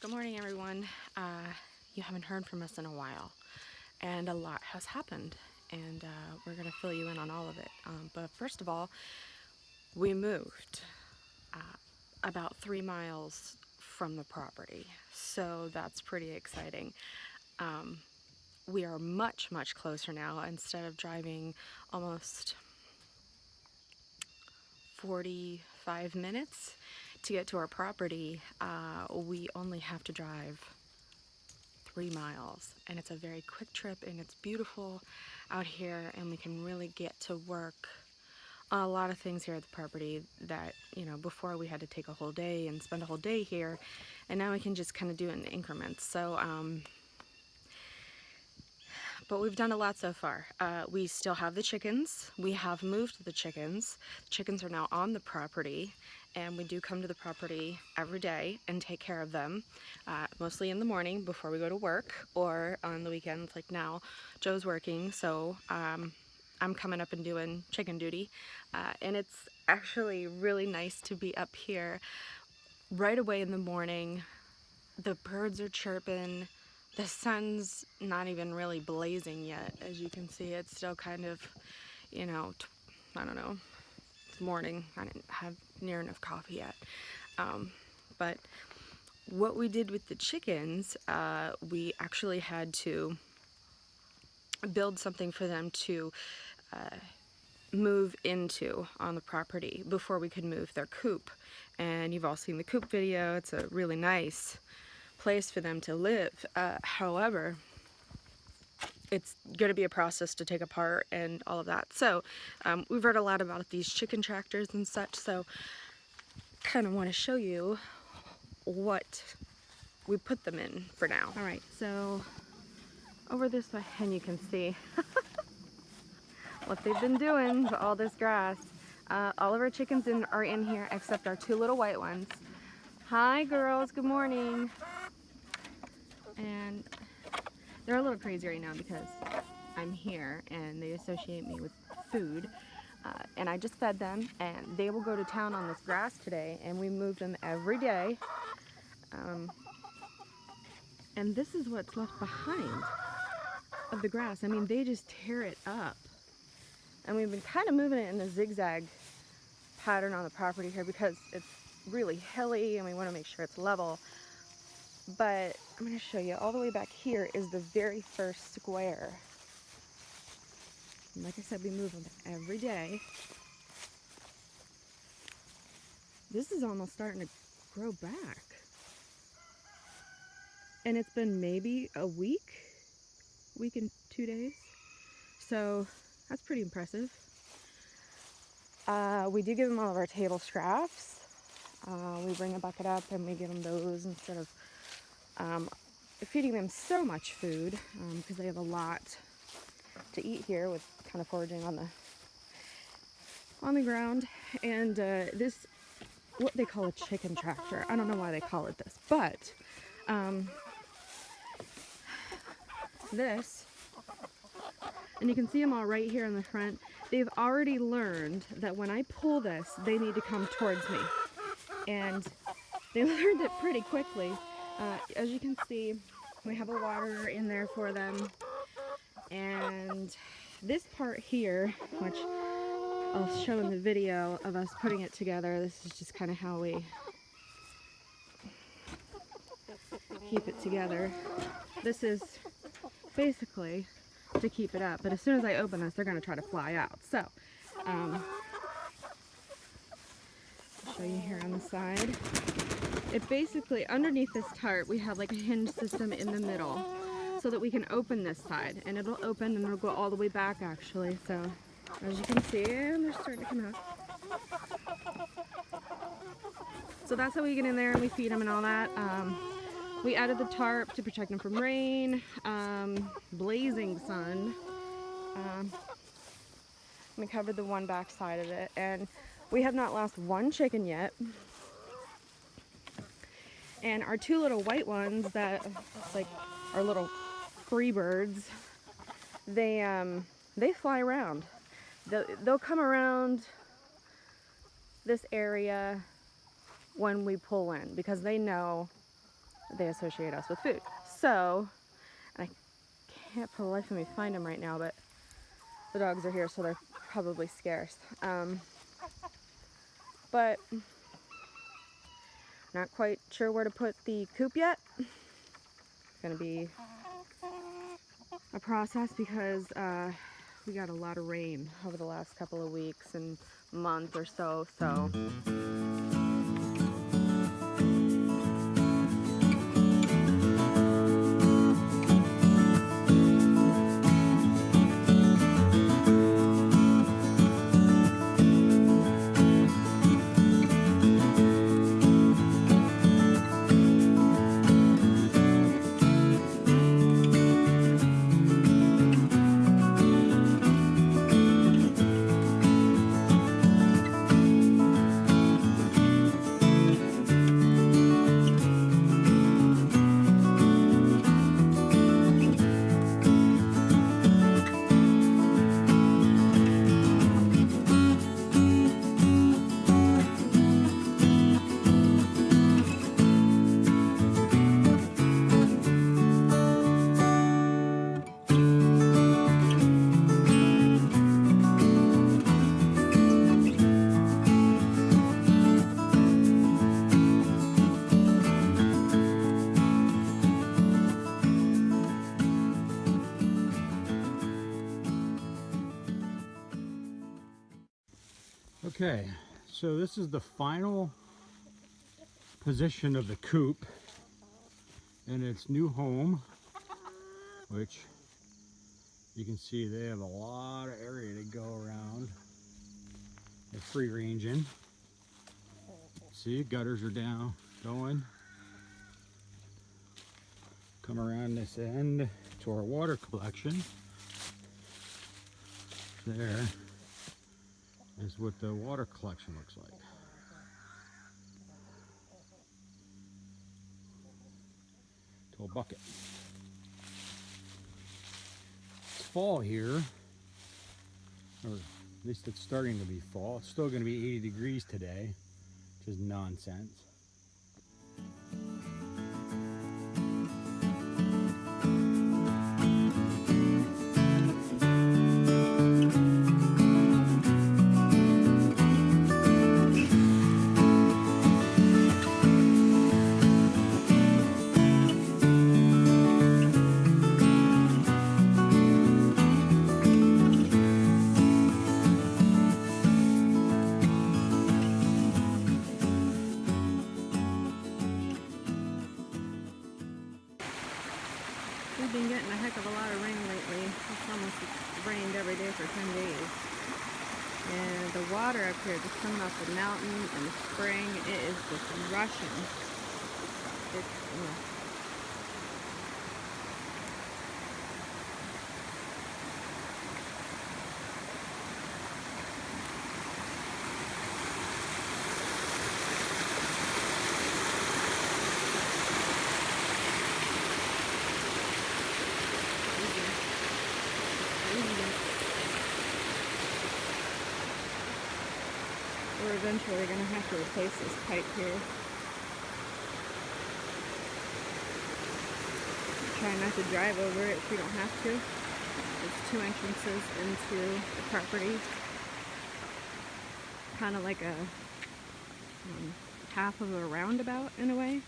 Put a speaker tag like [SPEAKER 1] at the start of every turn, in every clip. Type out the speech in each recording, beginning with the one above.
[SPEAKER 1] Good morning, everyone. You haven't heard from us in a while, and a lot has happened, and we're going to fill you in on all of it. But first of all, we moved about 3 miles from the property, so that's pretty exciting. We are much, much closer now. Instead of driving almost 45 minutes to get to our property, we only have to drive 3 miles, and it's a very quick trip, and it's beautiful out here, and we can really get to work on a lot of things here at the property that, you know, before we had to take a whole day and spend a whole day here, and now we can just kind of do it in increments. So but we've done a lot so far. We still have the chickens. We have moved the chickens. The chickens are now on the property, and we do come to the property every day and take care of them, mostly in the morning before we go to work, or on the weekends like now. Joe's working, so I'm coming up and doing chicken duty, and it's actually really nice to be up here right away in the morning. The birds are chirping. The sun's not even really blazing yet. As you can see, it's still kind of, you know, I don't know, it's morning. I didn't have near enough coffee yet. But what we did with the chickens, we actually had to build something for them to move into on the property before we could move their coop. And you've all seen the coop video. It's a really nice place for them to live. However, it's going to be a process to take apart and all of that. So we've heard a lot about these chicken tractors and such, so kind of want to show you what we put them in for now. All right, so over this way, and you can see what they've been doing to all this grass. All of our chickens are in here except our 2 little white ones. Hi girls, good morning. And they're a little crazy right now because I'm here and they associate me with food. And I just fed them, and they will go to town on this grass today, and we move them every day. And this is what's left behind of the grass. I mean, they just tear it up. And we've been kind of moving it in a zigzag pattern on the property here because it's really hilly and we want to make sure it's level. But I'm going to show you, all the way back here is the very first square. And like I said, we move them every day. This is almost starting to grow back. And it's been maybe a week and 2 days. So that's pretty impressive. We do give them all of our table scraps. We bring a bucket up and we give them those instead of feeding them so much food, because they have a lot to eat here with kind of foraging on the ground. And this, what they call a chicken tractor. I don't know why they call it this, but this, and you can see them all right here in the front. They've already learned that when I pull this, they need to come towards me, and they learned it pretty quickly. As you can see, we have a water in there for them, and this part here, which I'll show in the video of us putting it together, this is just kind of how we keep it together. This is basically to keep it up, but as soon as I open this, they're going to try to fly out. So I'll show you here on the side. It basically, underneath this tarp, we have like a hinge system in the middle so that we can open this side, and it'll open and it'll go all the way back actually. So as you can see, and they're starting to come out. So that's how we get in there and we feed them and all that. We added the tarp to protect them from rain, blazing sun. We covered the one back side of it, and we have not lost one chicken yet. And our 2 little white ones that, like our little free birds, they fly around. They'll come around this area when we pull in, because they know they associate us with food. So, and I can't for the life of me find them right now, but the dogs are here, so they're probably scarce. But not quite sure where to put the coop yet. It's gonna be a process because we got a lot of rain over the last couple of weeks and month or so.
[SPEAKER 2] Okay, so this is the final position of the coop in its new home, which you can see they have a lot of area to go around. They're free ranging. See, gutters are down, going. Come around this end to our water collection. There is what the water collection looks like. To a bucket. It's fall here, or at least it's starting to be fall. It's still going to be 80 degrees today, which is nonsense.
[SPEAKER 1] We've been getting a heck of a lot of rain lately. It's almost rained every day for 10 days. And the water up here just coming off the mountain in the spring, it is just rushing. It's, we're eventually going to have to replace this pipe here. Try not to drive over it if we don't have to. There's two entrances into the property. Kind of like a half of a roundabout in a way.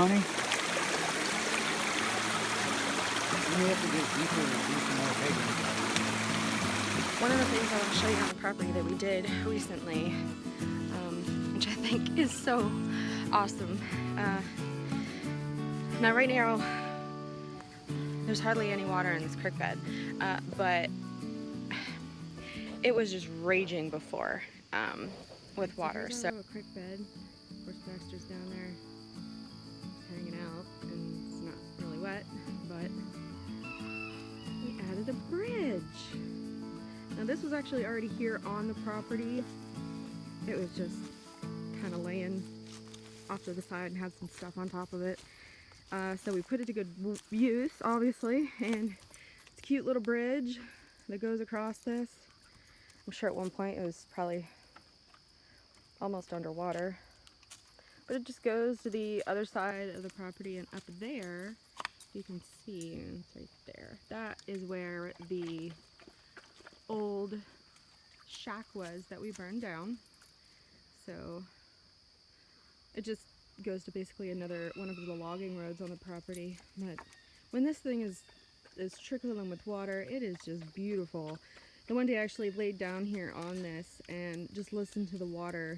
[SPEAKER 2] honey?
[SPEAKER 3] You may have to get deeper and do some more bacon.
[SPEAKER 1] One of the things I want to show you on the property that we did recently, which I think is so awesome. Now right now, there's hardly any water in this creek bed, but it was just raging before with water. So a creek bed. Of course, Baxter's down there hanging out, and it's not really wet, but we added a bridge. Now this was actually already here on the property. It was just kind of laying off to the side and had some stuff on top of it. So we put it to good use, obviously, and it's a cute little bridge that goes across this. I'm sure at one point it was probably almost underwater, but it just goes to the other side of the property, and up there you can see, it's right there, that is where the old shack was that we burned down. So it just goes to basically another one of the logging roads on the property. But when this thing is trickling with water, it is just beautiful. The one day I actually laid down here on this and just listened to the water